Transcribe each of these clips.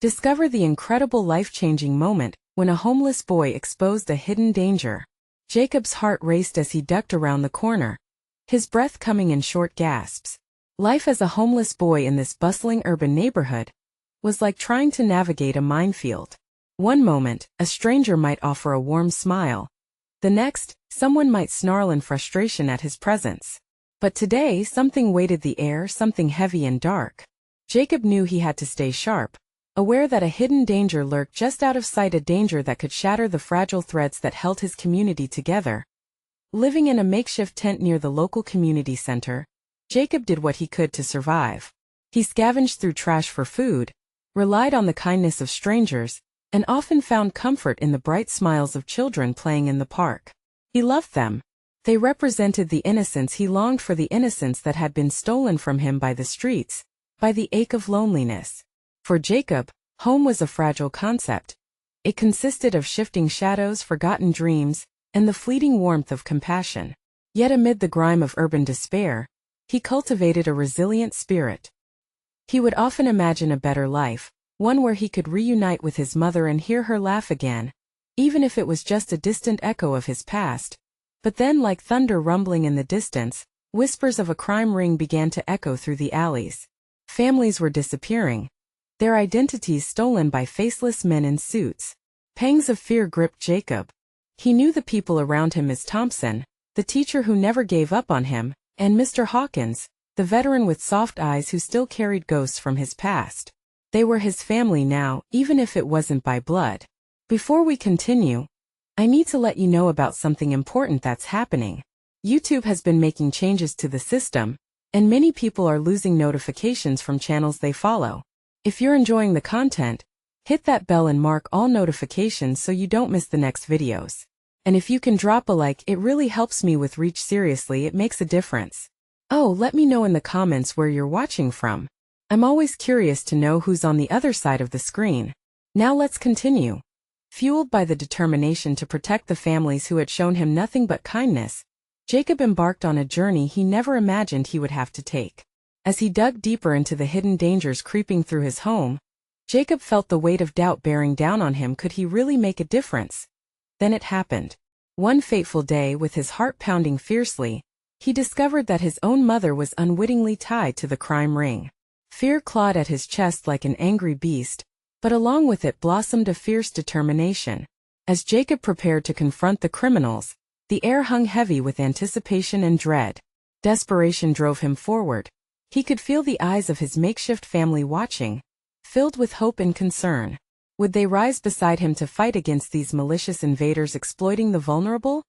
Discover the incredible life-changing moment when a homeless boy exposed a hidden danger. Jacob's heart raced as he ducked around the corner, his breath coming in short gasps. Life as a homeless boy in this bustling urban neighborhood was like trying to navigate a minefield. One moment, a stranger might offer a warm smile. The next, someone might snarl in frustration at his presence. But today, something weighted the air, something heavy and dark. Jacob knew he had to stay sharp, aware that a hidden danger lurked just out of sight, a danger that could shatter the fragile threads that held his community together. Living in a makeshift tent near the local community center, Jacob did what he could to survive. He scavenged through trash for food, relied on the kindness of strangers, and often found comfort in the bright smiles of children playing in the park. He loved them. They represented the innocence he longed for, the innocence that had been stolen from him by the streets, by the ache of loneliness. For Jacob, home was a fragile concept. It consisted of shifting shadows, forgotten dreams, and the fleeting warmth of compassion. Yet amid the grime of urban despair, he cultivated a resilient spirit. He would often imagine a better life, one where he could reunite with his mother and hear her laugh again, even if it was just a distant echo of his past. But then, like thunder rumbling in the distance, whispers of a crime ring began to echo through the alleys. Families were disappearing, their identities stolen by faceless men in suits. Pangs of fear gripped Jacob. He knew the people around him: Ms. Thompson, the teacher who never gave up on him, and Mr. Hawkins, the veteran with soft eyes who still carried ghosts from his past. They were his family now, even if it wasn't by blood. Before we continue, I need to let you know about something important that's happening. YouTube has been making changes to the system, and many people are losing notifications from channels they follow. If you're enjoying the content, hit that bell and mark all notifications so you don't miss the next videos. And if you can drop a like, it really helps me with reach. Seriously, it makes a difference. Oh, let me know in the comments where you're watching from. I'm always curious to know who's on the other side of the screen. Now let's continue. Fueled by the determination to protect the families who had shown him nothing but kindness, Jacob embarked on a journey he never imagined he would have to take. As he dug deeper into the hidden dangers creeping through his home, Jacob felt the weight of doubt bearing down on him. Could he really make a difference? Then it happened. One fateful day, with his heart pounding fiercely, he discovered that his own mother was unwittingly tied to the crime ring. Fear clawed at his chest like an angry beast, but along with it blossomed a fierce determination. As Jacob prepared to confront the criminals, the air hung heavy with anticipation and dread. Desperation drove him forward. He could feel the eyes of his makeshift family watching, filled with hope and concern. Would they rise beside him to fight against these malicious invaders exploiting the vulnerable?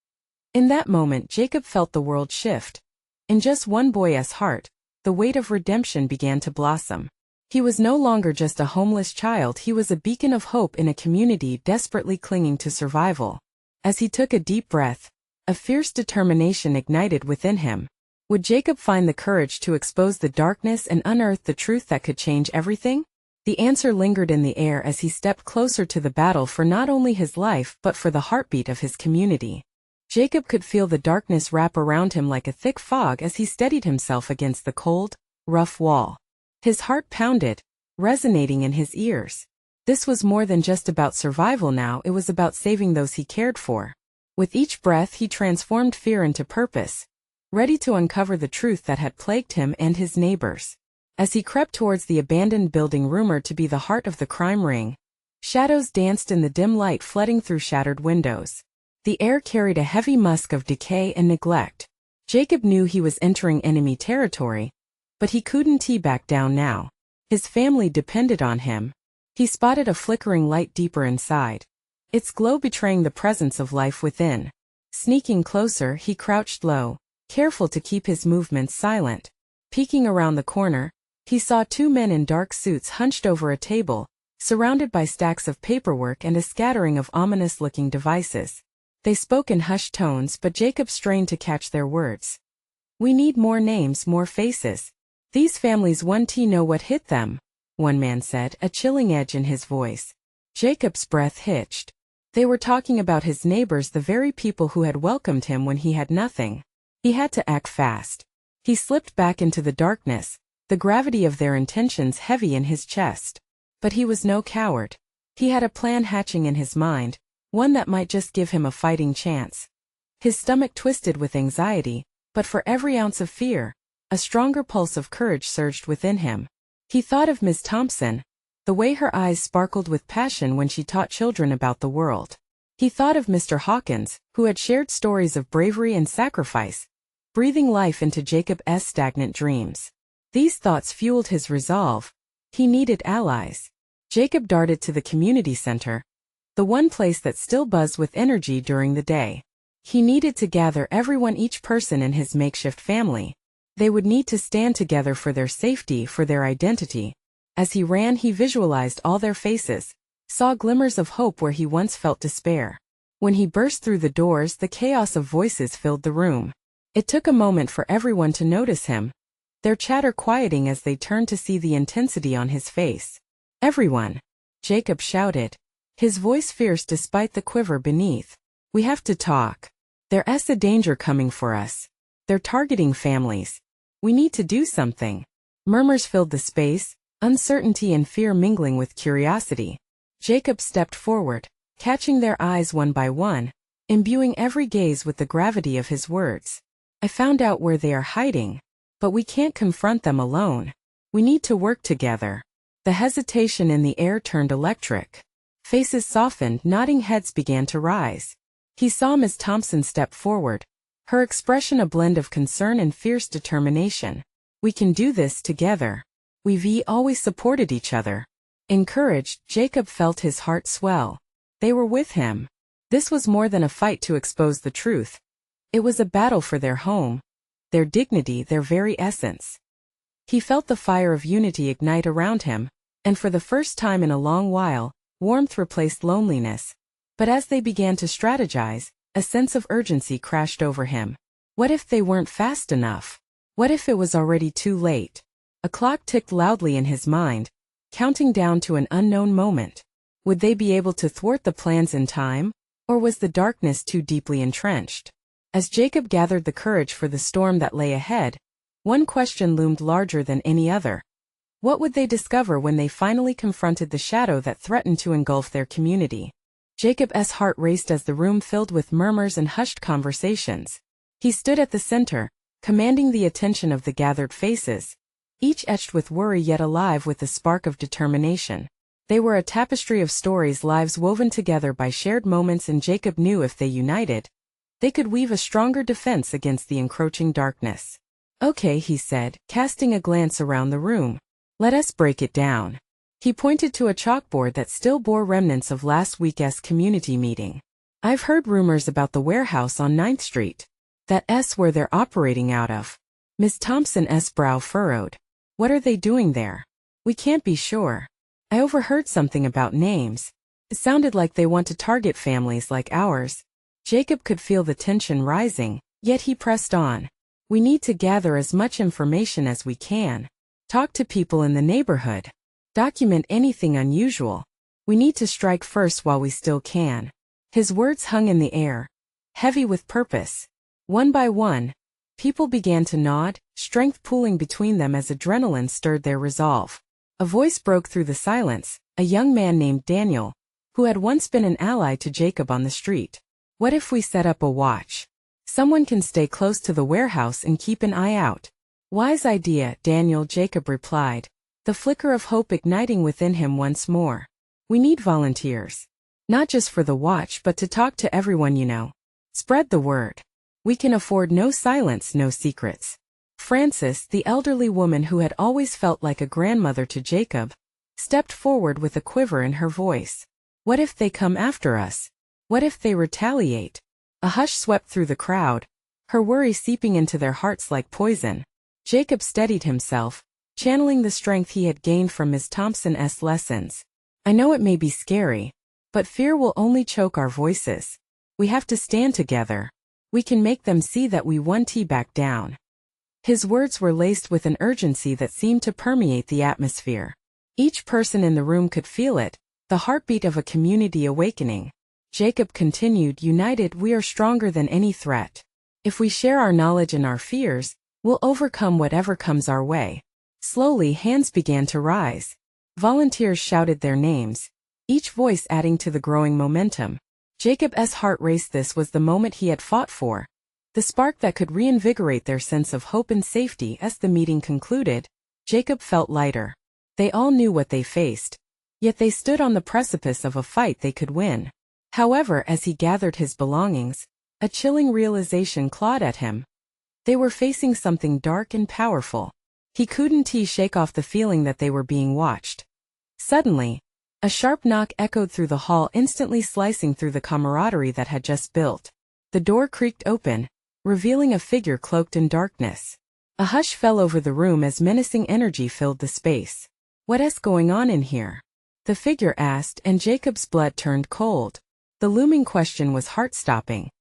In that moment, Jacob felt the world shift. In just one boy's heart, the weight of redemption began to blossom. He was no longer just a homeless child, he was a beacon of hope in a community desperately clinging to survival. As he took a deep breath, a fierce determination ignited within him. Would Jacob find the courage to expose the darkness and unearth the truth that could change everything? The answer lingered in the air as he stepped closer to the battle for not only his life but for the heartbeat of his community. Jacob could feel the darkness wrap around him like a thick fog as he steadied himself against the cold, rough wall. His heart pounded, resonating in his ears. This was more than just about survival now, it was about saving those he cared for. With each breath he transformed fear into purpose, ready to uncover the truth that had plagued him and his neighbors. As he crept towards the abandoned building rumored to be the heart of the crime ring, shadows danced in the dim light flooding through shattered windows. The air carried a heavy musk of decay and neglect. Jacob knew he was entering enemy territory, but he couldn't back down now. His family depended on him. He spotted a flickering light deeper inside, its glow betraying the presence of life within. Sneaking closer, he crouched low, careful to keep his movements silent. Peeking around the corner, he saw two men in dark suits hunched over a table, surrounded by stacks of paperwork and a scattering of ominous-looking devices. They spoke in hushed tones, but Jacob strained to catch their words. "We need more names, more faces. These families want to know what hit them," one man said, a chilling edge in his voice. Jacob's breath hitched. They were talking about his neighbors, the very people who had welcomed him when he had nothing. He had to act fast. He slipped back into the darkness, the gravity of their intentions heavy in his chest. But he was no coward. He had a plan hatching in his mind, one that might just give him a fighting chance. His stomach twisted with anxiety, but for every ounce of fear, a stronger pulse of courage surged within him. He thought of Miss Thompson, the way her eyes sparkled with passion when she taught children about the world. He thought of Mr. Hawkins, who had shared stories of bravery and sacrifice, breathing life into Jacob's stagnant dreams. These thoughts fueled his resolve. He needed allies. Jacob darted to the community center, the one place that still buzzed with energy during the day. He needed to gather everyone, each person in his makeshift family. They would need to stand together for their safety, for their identity. As he ran, he visualized all their faces, saw glimmers of hope where he once felt despair. When he burst through the doors, the chaos of voices filled the room. It took a moment for everyone to notice him, their chatter quieting as they turned to see the intensity on his face. "Everyone!" Jacob shouted, his voice fierce despite the quiver beneath. "We have to talk. There's a danger coming for us. They're targeting families. We need to do something." Murmurs filled the space, uncertainty and fear mingling with curiosity. Jacob stepped forward, catching their eyes one by one, imbuing every gaze with the gravity of his words. "I found out where they are hiding. But we can't confront them alone. We need to work together." The hesitation in the air turned electric. Faces softened, nodding heads began to rise. He saw Miss Thompson step forward, her expression a blend of concern and fierce determination. "We can do this together. We've always supported each other." Encouraged, Jacob felt his heart swell. They were with him. This was more than a fight to expose the truth. It was a battle for their home, their dignity, their very essence. He felt the fire of unity ignite around him, and for the first time in a long while, warmth replaced loneliness. But as they began to strategize, a sense of urgency crashed over him. What if they weren't fast enough? What if it was already too late? A clock ticked loudly in his mind, counting down to an unknown moment. Would they be able to thwart the plans in time, or was the darkness too deeply entrenched? As Jacob gathered the courage for the storm that lay ahead, one question loomed larger than any other. What would they discover when they finally confronted the shadow that threatened to engulf their community? Jacob's heart raced as the room filled with murmurs and hushed conversations. He stood at the center, commanding the attention of the gathered faces, each etched with worry yet alive with the spark of determination. They were a tapestry of stories, lives woven together by shared moments, and Jacob knew if they united, they could weave a stronger defense against the encroaching darkness. "Okay," he said, casting a glance around the room. "Let us break it down." He pointed to a chalkboard that still bore remnants of last week's community meeting. "I've heard rumors about the warehouse on 9th Street. That's where they're operating out of." Miss Thompson's brow furrowed. "What are they doing there?" "We can't be sure. I overheard something about names. It sounded like they want to target families like ours." Jacob could feel the tension rising, yet he pressed on. "We need to gather as much information as we can. Talk to people in the neighborhood. Document anything unusual. We need to strike first while we still can." His words hung in the air, heavy with purpose. One by one, people began to nod, strength pooling between them as adrenaline stirred their resolve. A voice broke through the silence, a young man named Daniel, who had once been an ally to Jacob on the street. "What if we set up a watch? Someone can stay close to the warehouse and keep an eye out." "Wise idea, Daniel," Jacob replied, the flicker of hope igniting within him once more. "We need volunteers. Not just for the watch but to talk to everyone you know. Spread the word. We can afford no silence, no secrets." Frances, the elderly woman who had always felt like a grandmother to Jacob, stepped forward with a quiver in her voice. "What if they come after us? What if they retaliate?" A hush swept through the crowd, her worry seeping into their hearts like poison. Jacob steadied himself, channeling the strength he had gained from Miss Thompson's lessons. "I know it may be scary, but fear will only choke our voices. We have to stand together. We can make them see that we won't back down." His words were laced with an urgency that seemed to permeate the atmosphere. Each person in the room could feel it, the heartbeat of a community awakening. Jacob continued, "United, we are stronger than any threat. If we share our knowledge and our fears, we'll overcome whatever comes our way." Slowly, hands began to rise. Volunteers shouted their names, each voice adding to the growing momentum. Jacob's heart raced. This was the moment he had fought for, the spark that could reinvigorate their sense of hope and safety. As the meeting concluded, Jacob felt lighter. They all knew what they faced, yet they stood on the precipice of a fight they could win. However, as he gathered his belongings, a chilling realization clawed at him. They were facing something dark and powerful. He couldn't shake off the feeling that they were being watched. Suddenly, a sharp knock echoed through the hall, instantly slicing through the camaraderie that had just built. The door creaked open, revealing a figure cloaked in darkness. A hush fell over the room as menacing energy filled the space. "What's going on in here?" the figure asked, and Jacob's blood turned cold. The looming question was heart-stopping.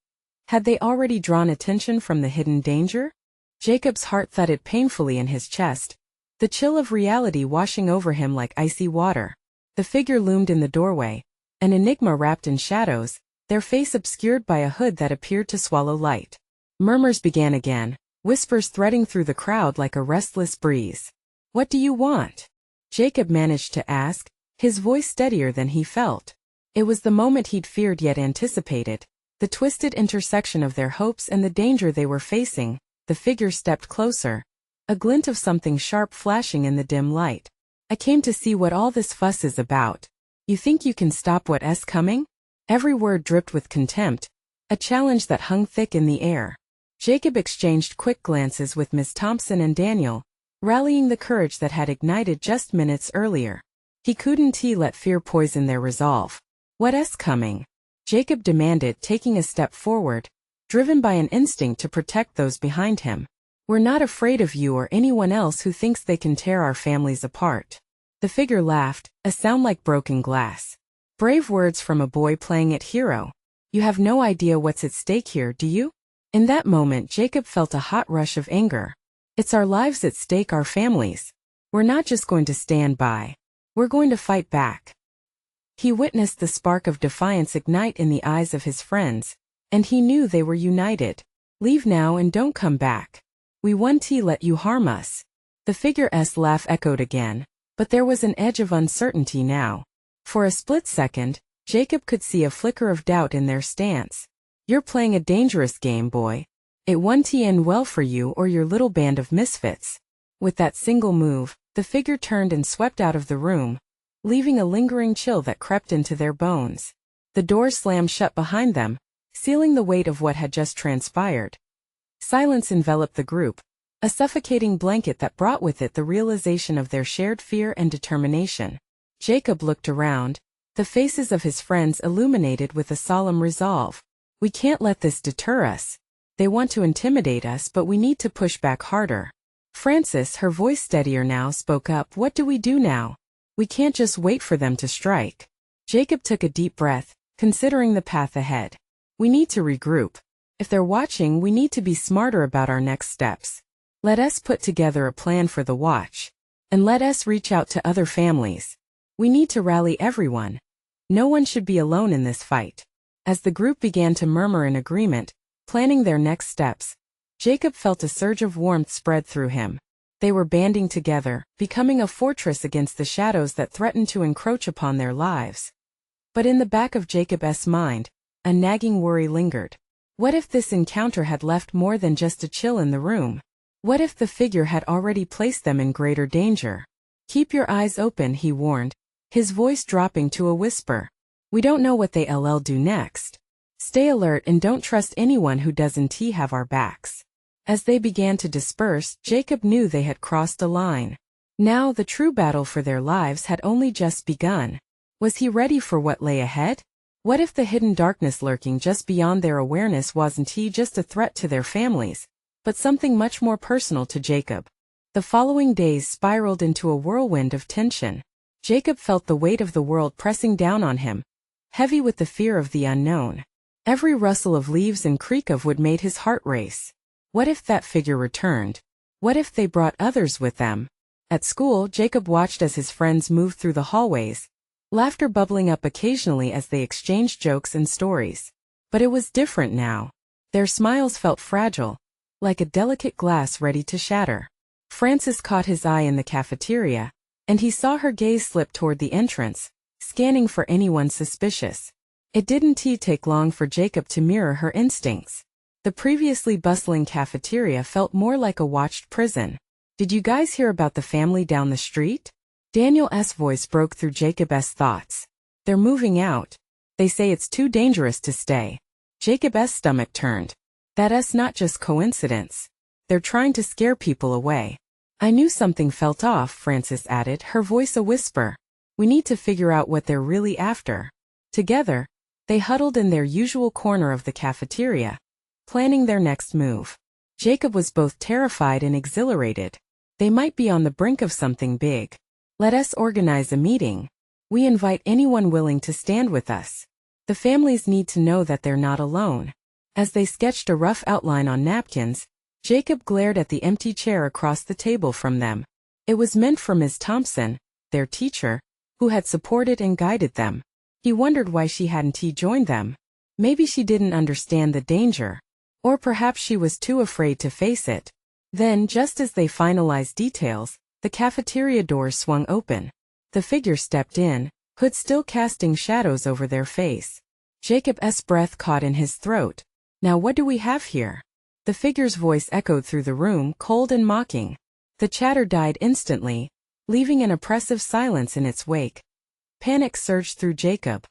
Had they already drawn attention from the hidden danger? Jacob's heart thudded painfully in his chest, the chill of reality washing over him like icy water. The figure loomed in the doorway, an enigma wrapped in shadows, their face obscured by a hood that appeared to swallow light. Murmurs began again, whispers threading through the crowd like a restless breeze. "What do you want?" Jacob managed to ask, his voice steadier than he felt. It was the moment he'd feared yet anticipated, the twisted intersection of their hopes and the danger they were facing. The figure stepped closer, a glint of something sharp flashing in the dim light. "I came to see what all this fuss is about. You think you can stop what's coming?" Every word dripped with contempt, a challenge that hung thick in the air. Jacob exchanged quick glances with Miss Thompson and Daniel, rallying the courage that had ignited just minutes earlier. He couldn't let fear poison their resolve. "What's coming?" Jacob demanded, taking a step forward, driven by an instinct to protect those behind him. "We're not afraid of you or anyone else who thinks they can tear our families apart." The figure laughed, a sound like broken glass. "Brave words from a boy playing at hero. You have no idea what's at stake here, do you?" In that moment, Jacob felt a hot rush of anger. "It's our lives at stake, our families. We're not just going to stand by. We're going to fight back." He witnessed the spark of defiance ignite in the eyes of his friends, and he knew they were united. "Leave now and don't come back. We won't let you harm us." The figure's laugh echoed again, but there was an edge of uncertainty now. For a split second, Jacob could see a flicker of doubt in their stance. "You're playing a dangerous game, boy. It won't end well for you or your little band of misfits." With that single move, the figure turned and swept out of the room, leaving a lingering chill that crept into their bones. The door slammed shut behind them, sealing the weight of what had just transpired. Silence enveloped the group, a suffocating blanket that brought with it the realization of their shared fear and determination. Jacob looked around, the faces of his friends illuminated with a solemn resolve. "We can't let this deter us. They want to intimidate us, but we need to push back harder." Frances, her voice steadier now, spoke up. "What do we do now? We can't just wait for them to strike." Jacob took a deep breath, considering the path ahead. "We need to regroup. If they're watching, we need to be smarter about our next steps. Let us put together a plan for the watch. And let us reach out to other families. We need to rally everyone. No one should be alone in this fight." As the group began to murmur in agreement, planning their next steps, Jacob felt a surge of warmth spread through him. They were banding together, becoming a fortress against the shadows that threatened to encroach upon their lives. But in the back of Jacob's mind, a nagging worry lingered. What if this encounter had left more than just a chill in the room? What if the figure had already placed them in greater danger? "Keep your eyes open," he warned, his voice dropping to a whisper. "We don't know what they'll do next. Stay alert and don't trust anyone who doesn't have our backs." As they began to disperse, Jacob knew they had crossed a line. Now the true battle for their lives had only just begun. Was he ready for what lay ahead? What if the hidden darkness lurking just beyond their awareness wasn't just a threat to their families, but something much more personal to Jacob? The following days spiraled into a whirlwind of tension. Jacob felt the weight of the world pressing down on him, heavy with the fear of the unknown. Every rustle of leaves and creak of wood made his heart race. What if that figure returned? What if they brought others with them? At school, Jacob watched as his friends moved through the hallways, laughter bubbling up occasionally as they exchanged jokes and stories. But it was different now. Their smiles felt fragile, like a delicate glass ready to shatter. Francis caught his eye in the cafeteria, and he saw her gaze slip toward the entrance, scanning for anyone suspicious. It didn't take long for Jacob to mirror her instincts. The previously bustling cafeteria felt more like a watched prison. "Did you guys hear about the family down the street?" Daniel's voice broke through Jacob's thoughts. "They're moving out. They say it's too dangerous to stay." Jacob's stomach turned. That's not just coincidence. They're trying to scare people away. "I knew something felt off," Frances added, her voice a whisper. "We need to figure out what they're really after." Together, they huddled in their usual corner of the cafeteria, planning their next move. Jacob was both terrified and exhilarated. They might be on the brink of something big. "Let us organize a meeting. We invite anyone willing to stand with us. The families need to know that they're not alone." As they sketched a rough outline on napkins, Jacob glared at the empty chair across the table from them. It was meant for Ms. Thompson, their teacher, who had supported and guided them. He wondered why she hadn't joined them. Maybe she didn't understand the danger. Or perhaps she was too afraid to face it. Then, just as they finalized details, the cafeteria doors swung open. The figure stepped in, hood still casting shadows over their face. Jacob's breath caught in his throat. "Now what do we have here?" The figure's voice echoed through the room, cold and mocking. The chatter died instantly, leaving an oppressive silence in its wake. Panic surged through Jacob.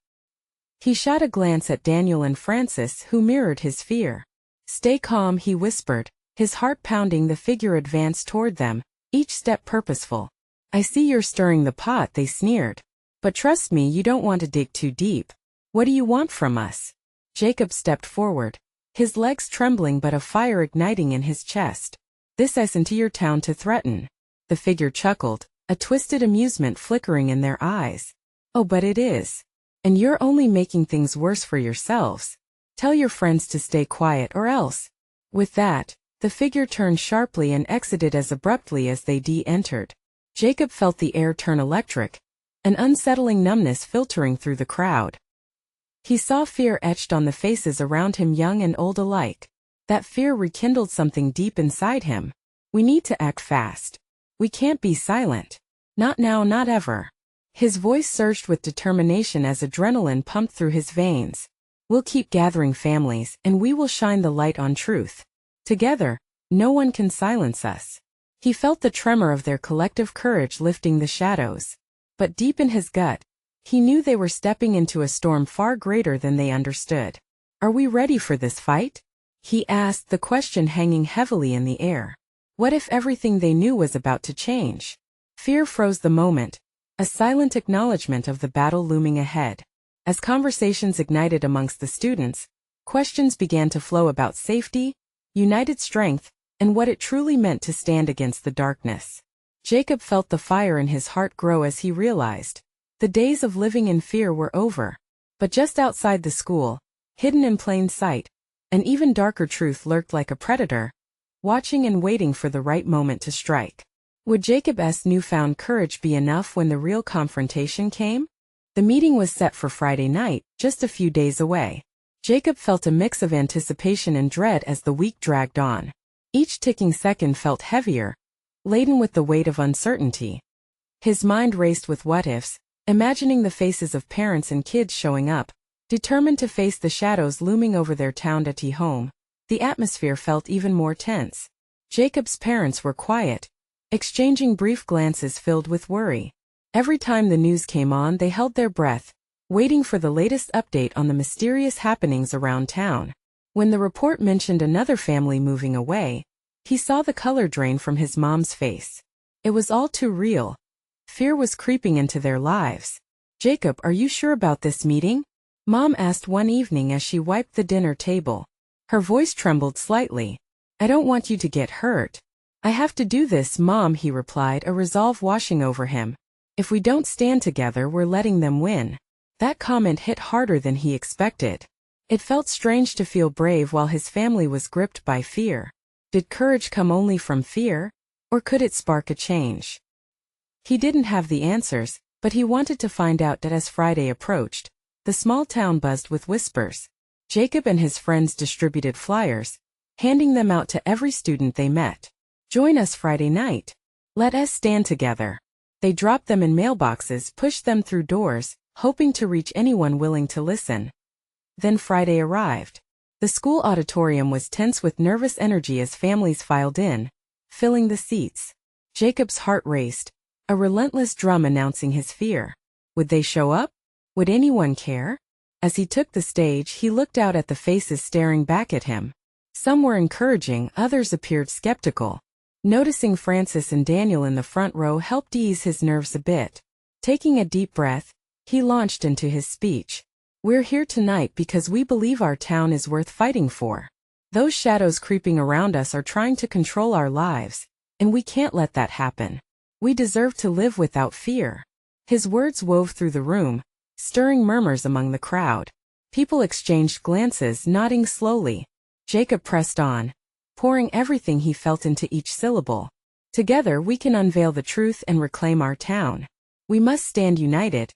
He shot a glance at Daniel and Frances, who mirrored his fear. "Stay calm," he whispered, his heart pounding. The figure advanced toward them, each step purposeful. "I see you're stirring the pot," they sneered. "But trust me, you don't want to dig too deep. What do you want from us?" Jacob stepped forward, his legs trembling but a fire igniting in his chest. "This isn't your town to threaten." The figure chuckled, a twisted amusement flickering in their eyes. "Oh, but it is. And you're only making things worse for yourselves. Tell your friends to stay quiet or else." With that, the figure turned sharply and exited as abruptly as they entered. Jacob felt the air turn electric, an unsettling numbness filtering through the crowd. He saw fear etched on the faces around him, young and old alike. That fear rekindled something deep inside him. "We need to act fast. We can't be silent. Not now, not ever." His voice surged with determination as adrenaline pumped through his veins. "We'll keep gathering families, and we will shine the light on truth. Together, no one can silence us." He felt the tremor of their collective courage lifting the shadows. But deep in his gut, he knew they were stepping into a storm far greater than they understood. "Are we ready for this fight?" he asked, the question hanging heavily in the air. What if everything they knew was about to change? Fear froze the moment, a silent acknowledgement of the battle looming ahead. As conversations ignited amongst the students, questions began to flow about safety, united strength, and what it truly meant to stand against the darkness. Jacob felt the fire in his heart grow as he realized the days of living in fear were over. But just outside the school, hidden in plain sight, an even darker truth lurked like a predator, watching and waiting for the right moment to strike. Would Jacob's newfound courage be enough when the real confrontation came? The meeting was set for Friday night, just a few days away. Jacob felt a mix of anticipation and dread as the week dragged on. Each ticking second felt heavier, laden with the weight of uncertainty. His mind raced with what-ifs, imagining the faces of parents and kids showing up, determined to face the shadows looming over their town at home. The atmosphere felt even more tense. Jacob's parents were quiet, exchanging brief glances filled with worry. Every time the news came on, they held their breath, waiting for the latest update on the mysterious happenings around town. When the report mentioned another family moving away, he saw the color drain from his mom's face. It was all too real. Fear was creeping into their lives. "Jacob, are you sure about this meeting?" Mom asked one evening as she wiped the dinner table. Her voice trembled slightly. "I don't want you to get hurt." "I have to do this, Mom," he replied, a resolve washing over him. "If we don't stand together, we're letting them win." That comment hit harder than he expected. It felt strange to feel brave while his family was gripped by fear. Did courage come only from fear, or could it spark a change? He didn't have the answers, but he wanted to find out. That as Friday approached, the small town buzzed with whispers. Jacob and his friends distributed flyers, handing them out to every student they met. "Join us Friday night. Let us stand together." They dropped them in mailboxes, pushed them through doors, hoping to reach anyone willing to listen. Then Friday arrived. The school auditorium was tense with nervous energy as families filed in, filling the seats. Jacob's heart raced, a relentless drum announcing his fear. Would they show up? Would anyone care? As he took the stage, he looked out at the faces staring back at him. Some were encouraging, others appeared skeptical. Noticing Francis and Daniel in the front row helped ease his nerves a bit. Taking a deep breath, he launched into his speech. We're here tonight because we believe our town is worth fighting for. Those shadows creeping around us are trying to control our lives, and we can't let that happen. We deserve to live without fear. His words wove through the room, stirring murmurs among the crowd. People exchanged glances, nodding slowly. Jacob pressed on, pouring everything he felt into each syllable. Together we can unveil the truth and reclaim our town. We must stand united,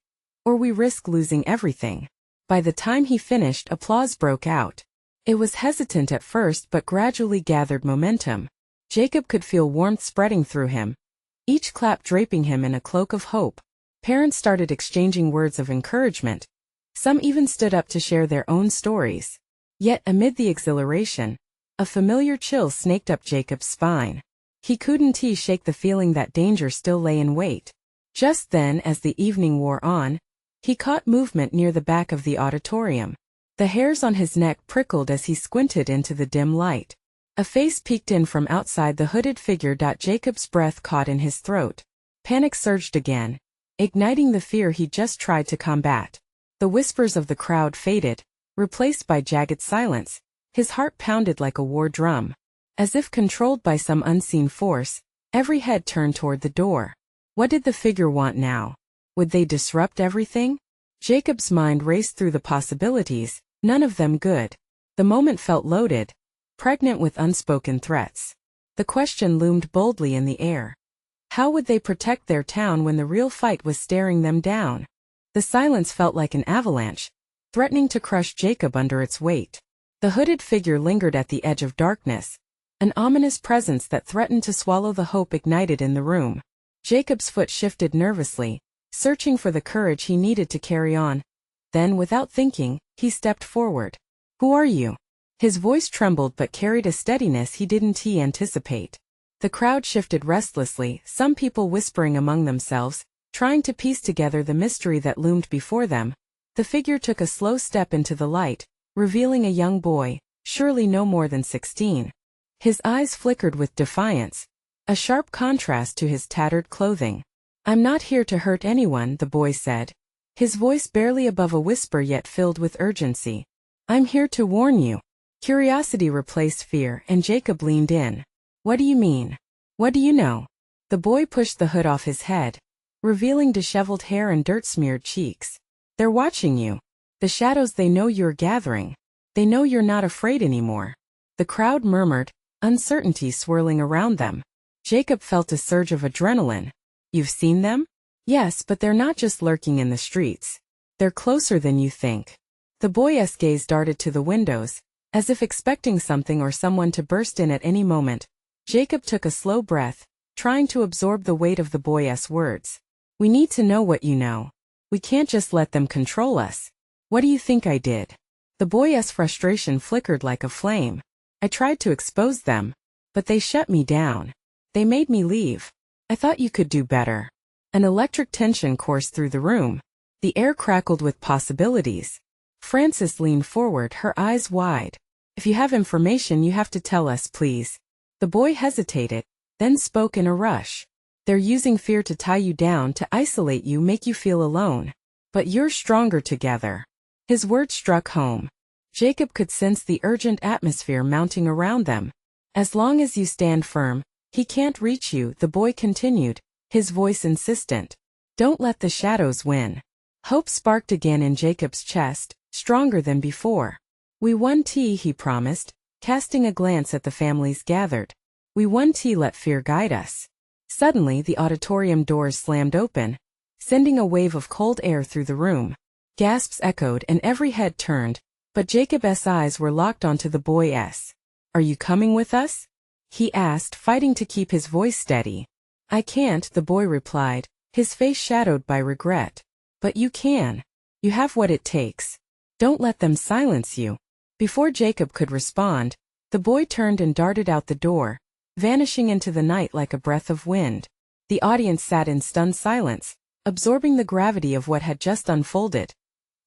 or we risk losing everything. By the time he finished, applause broke out. It was hesitant at first but gradually gathered momentum. Jacob could feel warmth spreading through him, each clap draping him in a cloak of hope. Parents started exchanging words of encouragement. Some even stood up to share their own stories. Yet amid the exhilaration, a familiar chill snaked up Jacob's spine. He couldn't shake the feeling that danger still lay in wait. Just then, as the evening wore on, he caught movement near the back of the auditorium. The hairs on his neck prickled as he squinted into the dim light. A face peeked in from outside the hooded figure. Jacob's breath caught in his throat. Panic surged again, igniting the fear he just tried to combat. The whispers of the crowd faded, replaced by jagged silence. His heart pounded like a war drum. As if controlled by some unseen force, every head turned toward the door. What did the figure want now? Would they disrupt everything? Jacob's mind raced through the possibilities, none of them good. The moment felt loaded, pregnant with unspoken threats. The question loomed boldly in the air. How would they protect their town when the real fight was staring them down? The silence felt like an avalanche, threatening to crush Jacob under its weight. The hooded figure lingered at the edge of darkness, an ominous presence that threatened to swallow the hope ignited in the room. Jacob's foot shifted nervously, searching for the courage he needed to carry on. Then, without thinking, he stepped forward. Who are you? His voice trembled but carried a steadiness he didn't anticipate. The crowd shifted restlessly, some people whispering among themselves, trying to piece together the mystery that loomed before them. The figure took a slow step into the light, revealing a young boy, surely no more than 16. His eyes flickered with defiance, a sharp contrast to his tattered clothing. I'm not here to hurt anyone, the boy said, his voice barely above a whisper yet filled with urgency. I'm here to warn you. Curiosity replaced fear, and Jacob leaned in. What do you mean? What do you know? The boy pushed the hood off his head, revealing disheveled hair and dirt-smeared cheeks. They're watching you. The shadows, they know you're gathering. They know you're not afraid anymore. The crowd murmured, uncertainty swirling around them. Jacob felt a surge of adrenaline. You've seen them? Yes, but they're not just lurking in the streets. They're closer than you think. The boy's gaze darted to the windows, as if expecting something or someone to burst in at any moment. Jacob took a slow breath, trying to absorb the weight of the boy's words. We need to know what you know. We can't just let them control us. What do you think I did? The boy's frustration flickered like a flame. I tried to expose them, but they shut me down. They made me leave. I thought you could do better. An electric tension coursed through the room. The air crackled with possibilities. Frances leaned forward, her eyes wide. If you have information, you have to tell us, please. The boy hesitated, then spoke in a rush. They're using fear to tie you down, to isolate you, make you feel alone. But you're stronger together. His words struck home. Jacob could sense the urgent atmosphere mounting around them. As long as you stand firm, he can't reach you, the boy continued, his voice insistent. Don't let the shadows win. Hope sparked again in Jacob's chest, stronger than before. We won tea, he promised, casting a glance at the families gathered. We won tea, let fear guide us. Suddenly the auditorium doors slammed open, sending a wave of cold air through the room. Gasps echoed and every head turned, but Jacob's eyes were locked onto the boy's. Are you coming with us? He asked, fighting to keep his voice steady. I can't, the boy replied, his face shadowed by regret. But you can. You have what it takes. Don't let them silence you. Before Jacob could respond, the boy turned and darted out the door, vanishing into the night like a breath of wind. The audience sat in stunned silence, absorbing the gravity of what had just unfolded.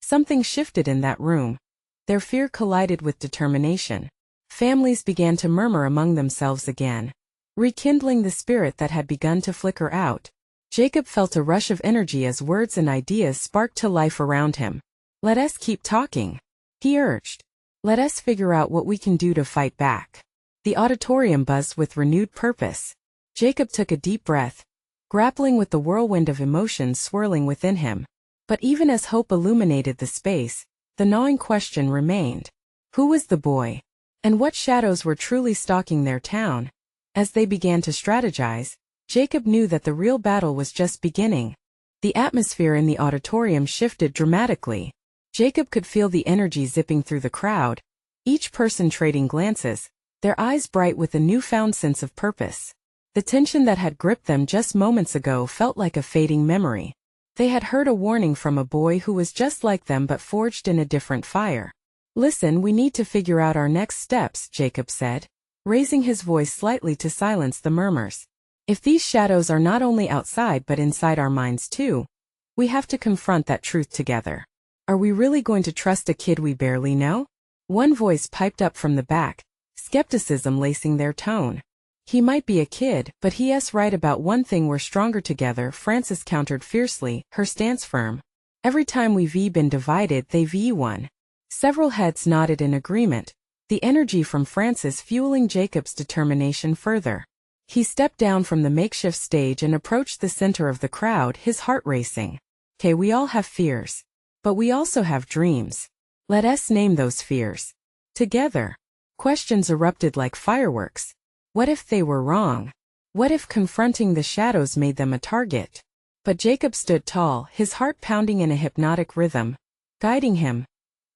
Something shifted in that room. Their fear collided with determination. Families began to murmur among themselves again, rekindling the spirit that had begun to flicker out. Jacob felt a rush of energy as words and ideas sparked to life around him. "Let us keep talking," he urged. "Let us figure out what we can do to fight back." The auditorium buzzed with renewed purpose. Jacob took a deep breath, grappling with the whirlwind of emotions swirling within him. But even as hope illuminated the space, the gnawing question remained. Who was the boy? And what shadows were truly stalking their town? As they began to strategize, Jacob knew that the real battle was just beginning. The atmosphere in the auditorium shifted dramatically. Jacob could feel the energy zipping through the crowd, each person trading glances, their eyes bright with a newfound sense of purpose. The tension that had gripped them just moments ago felt like a fading memory. They had heard a warning from a boy who was just like them but forged in a different fire. "Listen, we need to figure out our next steps," Jacob said, raising his voice slightly to silence the murmurs. "If these shadows are not only outside but inside our minds too, we have to confront that truth together. Are we really going to trust a kid we barely know?" One voice piped up from the back, skepticism lacing their tone. "He might be a kid, but he's right about one thing: we're stronger together," Frances countered fiercely, her stance firm. "Every time we've been divided, they've won." Several heads nodded in agreement, the energy from Frances fueling Jacob's determination further. He stepped down from the makeshift stage and approached the center of the crowd, his heart racing. "Okay, we all have fears. But we also have dreams. Let us name those fears. Together." Questions erupted like fireworks. What if they were wrong? What if confronting the shadows made them a target? But Jacob stood tall, his heart pounding in a hypnotic rhythm, guiding him.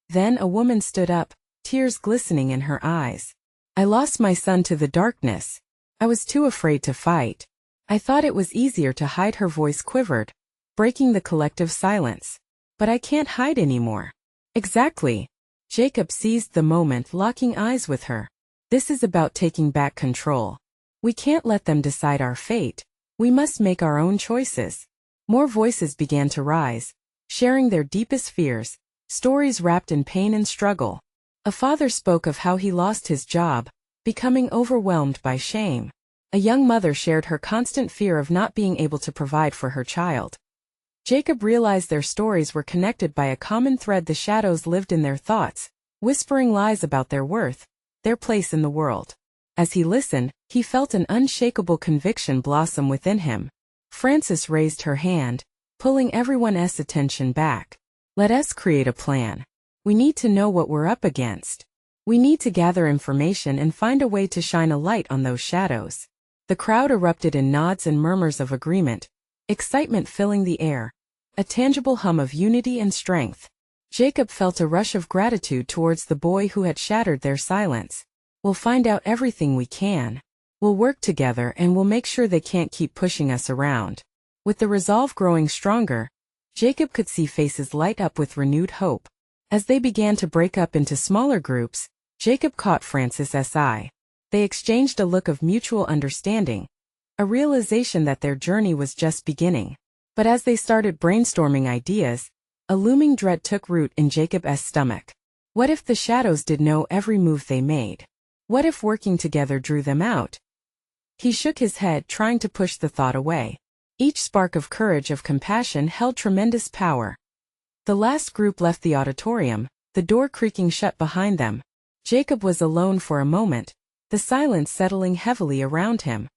Then a woman stood up, tears glistening in her eyes. "I lost my son to the darkness. I was too afraid to fight. I thought it was easier to hide." Her voice quivered, breaking the collective silence. "But I can't hide anymore." "Exactly." Jacob seized the moment, locking eyes with her. "This is about taking back control. We can't let them decide our fate. We must make our own choices." More voices began to rise, sharing their deepest fears, stories wrapped in pain and struggle. A father spoke of how he lost his job, becoming overwhelmed by shame. A young mother shared her constant fear of not being able to provide for her child. Jacob realized their stories were connected by a common thread: the shadows lived in their thoughts, whispering lies about their worth, their place in the world. As he listened, he felt an unshakable conviction blossom within him. Frances raised her hand, pulling everyone's attention back. "Let us create a plan. We need to know what we're up against. We need to gather information and find a way to shine a light on those shadows." The crowd erupted in nods and murmurs of agreement, excitement filling the air, a tangible hum of unity and strength. Jacob felt a rush of gratitude towards the boy who had shattered their silence. "We'll find out everything we can. We'll work together and we'll make sure they can't keep pushing us around." With the resolve growing stronger, Jacob could see faces light up with renewed hope. As they began to break up into smaller groups, Jacob caught Frances's eye. They exchanged a look of mutual understanding, a realization that their journey was just beginning. But as they started brainstorming ideas, a looming dread took root in Jacob's stomach. What if the shadows did know every move they made? What if working together drew them out? He shook his head, trying to push the thought away. Each spark of courage, of compassion, held tremendous power. The last group left the auditorium, the door creaking shut behind them. Jacob was alone for a moment, the silence settling heavily around him.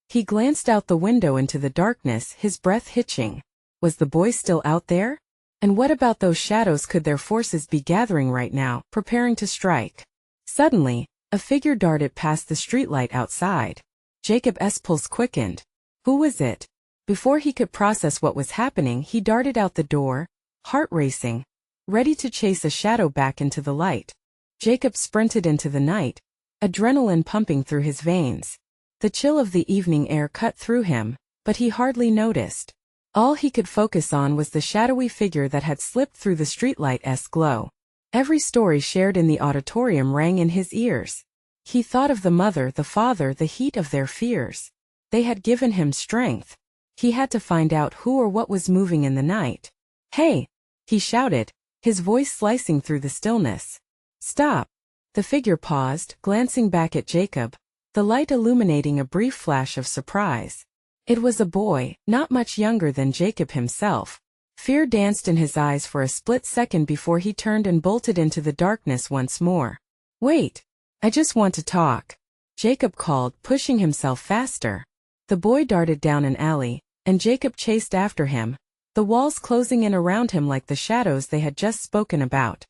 He glanced out the window into the darkness, his breath hitching. Was the boy still out there? And what about those shadows? Could their forces be gathering right now, preparing to strike? Suddenly, a figure darted past the streetlight outside. Jacob's pulse quickened. Who was it? Before he could process what was happening, he darted out the door, heart racing, ready to chase a shadow back into the light. Jacob sprinted into the night, adrenaline pumping through his veins. The chill of the evening air cut through him, but he hardly noticed. All he could focus on was the shadowy figure that had slipped through the streetlight's glow. Every story shared in the auditorium rang in his ears. He thought of the mother, the father, the heat of their fears. They had given him strength. He had to find out who or what was moving in the night. "Hey!" he shouted, his voice slicing through the stillness. "Stop!" The figure paused, glancing back at Jacob, the light illuminating a brief flash of surprise. It was a boy, not much younger than Jacob himself. Fear danced in his eyes for a split second before he turned and bolted into the darkness once more. "Wait! I just want to talk," Jacob called, pushing himself faster. The boy darted down an alley, and Jacob chased after him, the walls closing in around him like the shadows they had just spoken about.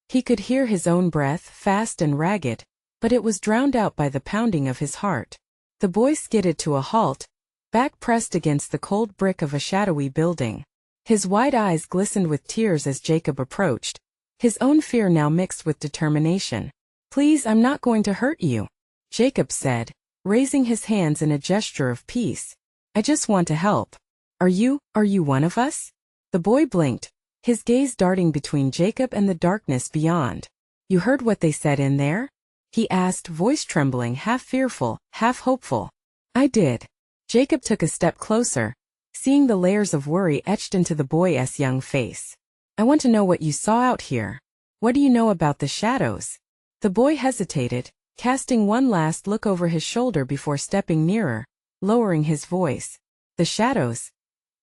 He could hear his own breath, fast and ragged, but it was drowned out by the pounding of his heart. The boy skidded to a halt, back pressed against the cold brick of a shadowy building. His wide eyes glistened with tears as Jacob approached, his own fear now mixed with determination. "Please, I'm not going to hurt you," Jacob said, raising his hands in a gesture of peace. "I just want to help. Are you one of us?" The boy blinked, his gaze darting between Jacob and the darkness beyond. "You heard what they said in there?" he asked, voice trembling, half fearful, half hopeful. "I did." Jacob took a step closer, seeing the layers of worry etched into the boy's young face. "I want to know what you saw out here. What do you know about the shadows?" The boy hesitated, casting one last look over his shoulder before stepping nearer, lowering his voice. "The shadows?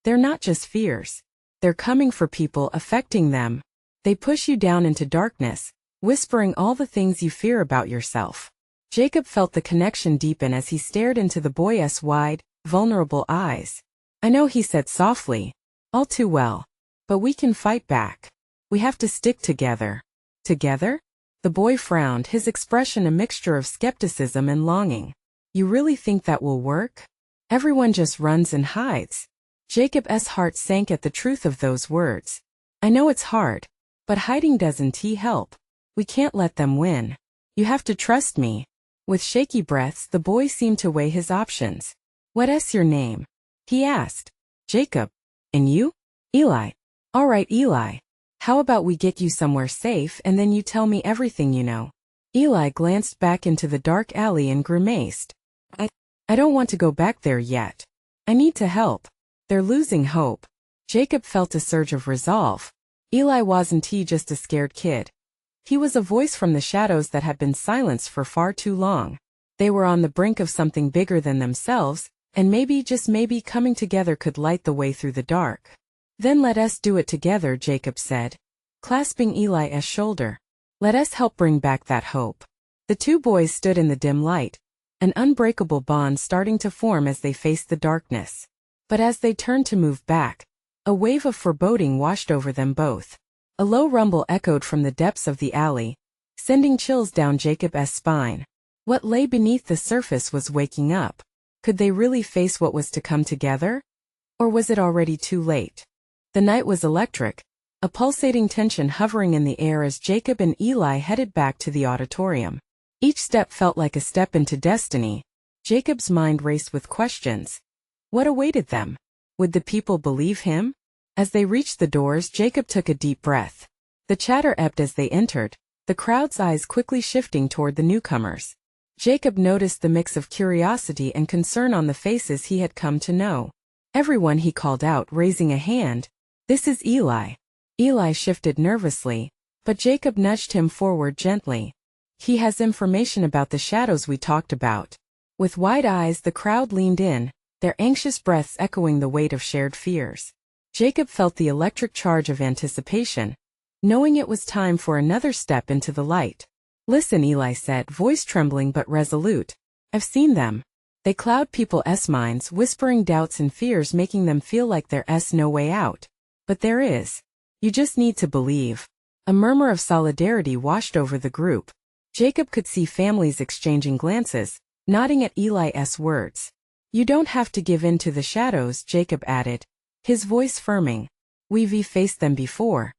They're not just fears. They're coming for people, affecting them. They push you down into darkness, whispering all the things you fear about yourself." Jacob felt the connection deepen as he stared into the boy's wide, vulnerable eyes. "I know," he said softly. "All too well. But we can fight back. We have to stick together." "Together?" The boy frowned, his expression a mixture of skepticism and longing. "You really think that will work? Everyone just runs and hides." Jacob's heart sank at the truth of those words. "I know it's hard, but hiding doesn't help. We can't let them win. You have to trust me." With shaky breaths, the boy seemed to weigh his options. "What's your name?" he asked. "Jacob. And you?" "Eli." "All right, Eli. How about we get you somewhere safe and then you tell me everything you know?" Eli glanced back into the dark alley and grimaced. I don't want to go back there yet. I need to help. They're losing hope." Jacob felt a surge of resolve. Eli wasn't just a scared kid. He was a voice from the shadows that had been silenced for far too long. They were on the brink of something bigger than themselves, and maybe, just maybe, coming together could light the way through the dark. "Then let us do it together," Jacob said, clasping Eli's shoulder. "Let us help bring back that hope." The two boys stood in the dim light, an unbreakable bond starting to form as they faced the darkness. But as they turned to move back, a wave of foreboding washed over them both. A low rumble echoed from the depths of the alley, sending chills down Jacob's spine. What lay beneath the surface was waking up. Could they really face what was to come together? Or was it already too late? The night was electric, a pulsating tension hovering in the air as Jacob and Eli headed back to the auditorium. Each step felt like a step into destiny. Jacob's mind raced with questions. What awaited them? Would the people believe him? As they reached the doors, Jacob took a deep breath. The chatter ebbed as they entered, the crowd's eyes quickly shifting toward the newcomers. Jacob noticed the mix of curiosity and concern on the faces he had come to know. "Everyone," he called out, raising a hand. "This is Eli." Eli shifted nervously, but Jacob nudged him forward gently. "He has information about the shadows we talked about." With wide eyes, the crowd leaned in, their anxious breaths echoing the weight of shared fears. Jacob felt the electric charge of anticipation, knowing it was time for another step into the light. "Listen," Eli said, voice trembling but resolute. "I've seen them. They cloud people's minds, whispering doubts and fears, making them feel like there's no way out. But there is. You just need to believe." A murmur of solidarity washed over the group. Jacob could see families exchanging glances, nodding at Eli's words. "You don't have to give in to the shadows," Jacob added, his voice firming. "We've faced them before.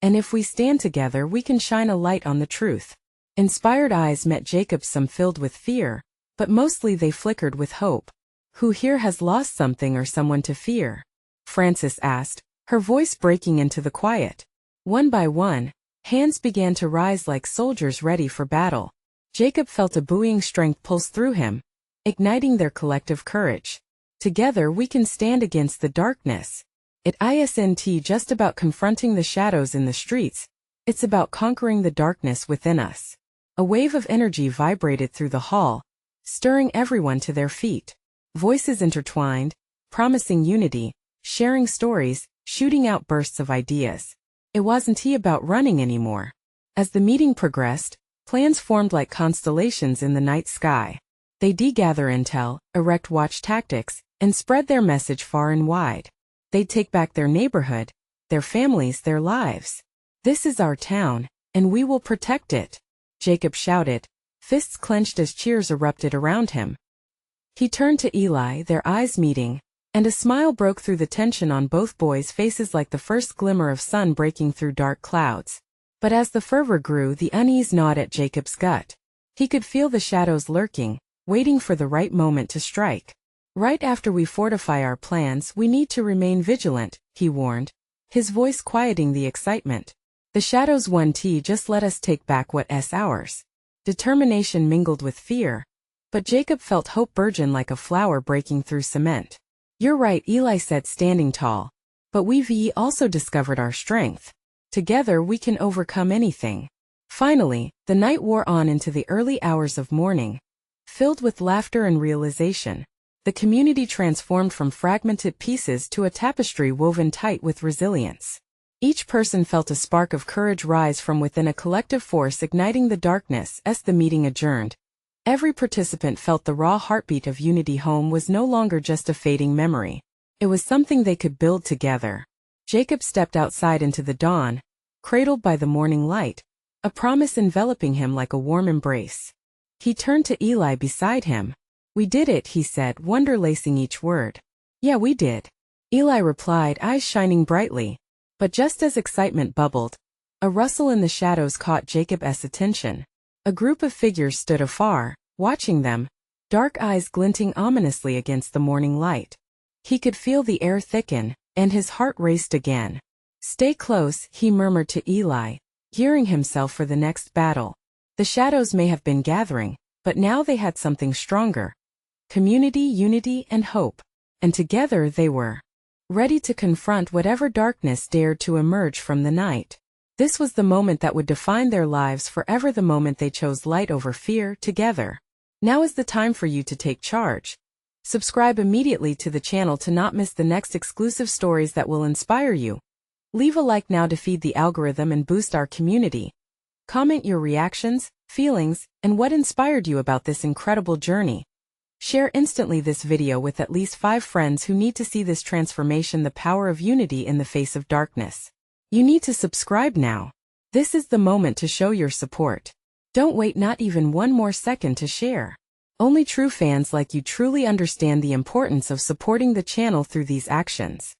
And if we stand together, we can shine a light on the truth." Inspired eyes met Jacob's, some filled with fear, but mostly they flickered with hope. Who here has lost something or someone to fear? Frances asked, her voice breaking into the quiet. One by one, hands began to rise like soldiers ready for battle. Jacob felt a buoying strength pulse through him, igniting their collective courage. Together we can stand against the darkness. It isn't just about confronting the shadows in the streets, it's about conquering the darkness within us. A wave of energy vibrated through the hall, stirring everyone to their feet. Voices intertwined, promising unity, sharing stories, shooting out bursts of ideas. It wasn't about running anymore. As the meeting progressed, plans formed like constellations in the night sky. They gather intel, erect watch tactics, and spread their message far and wide. They'd take back their neighborhood, their families, their lives. This is our town, and we will protect it, Jacob shouted, fists clenched as cheers erupted around him. He turned to Eli, their eyes meeting, and a smile broke through the tension on both boys' faces like the first glimmer of sun breaking through dark clouds. But as the fervor grew, the unease gnawed at Jacob's gut. He could feel the shadows lurking, waiting for the right moment to strike. Right after we fortify our plans, we need to remain vigilant, he warned, his voice quieting the excitement. The shadows just let us take back what's ours. Determination mingled with fear, but Jacob felt hope burgeon like a flower breaking through cement. You're right, Eli said, standing tall. But we've also discovered our strength. Together we can overcome anything. Finally, the night wore on into the early hours of morning, filled with laughter and realization. The community transformed from fragmented pieces to a tapestry woven tight with resilience. Each person felt a spark of courage rise from within, a collective force igniting the darkness. As the meeting adjourned, every participant felt the raw heartbeat of unity. Home was no longer just a fading memory. It was something they could build together. Jacob stepped outside into the dawn, cradled by the morning light, a promise enveloping him like a warm embrace. He turned to Eli beside him. We did it, he said, wonder lacing each word. Yeah, we did, Eli replied, eyes shining brightly. But just as excitement bubbled, a rustle in the shadows caught Jacob's attention. A group of figures stood afar, watching them, dark eyes glinting ominously against the morning light. He could feel the air thicken, and his heart raced again. Stay close, he murmured to Eli, gearing himself for the next battle. The shadows may have been gathering, but now they had something stronger. Community, unity, and hope. And together they were ready to confront whatever darkness dared to emerge from the night. This was the moment that would define their lives forever, the moment they chose light over fear together. Now is the time for you to take charge. Subscribe immediately to the channel to not miss the next exclusive stories that will inspire you. Leave a like now to feed the algorithm and boost our community. Comment your reactions, feelings, and what inspired you about this incredible journey. Share instantly this video with at least 5 friends who need to see this transformation, the power of unity in the face of darkness. You need to subscribe now. This is the moment to show your support. Don't wait not even one more second to share. Only true fans like you truly understand the importance of supporting the channel through these actions.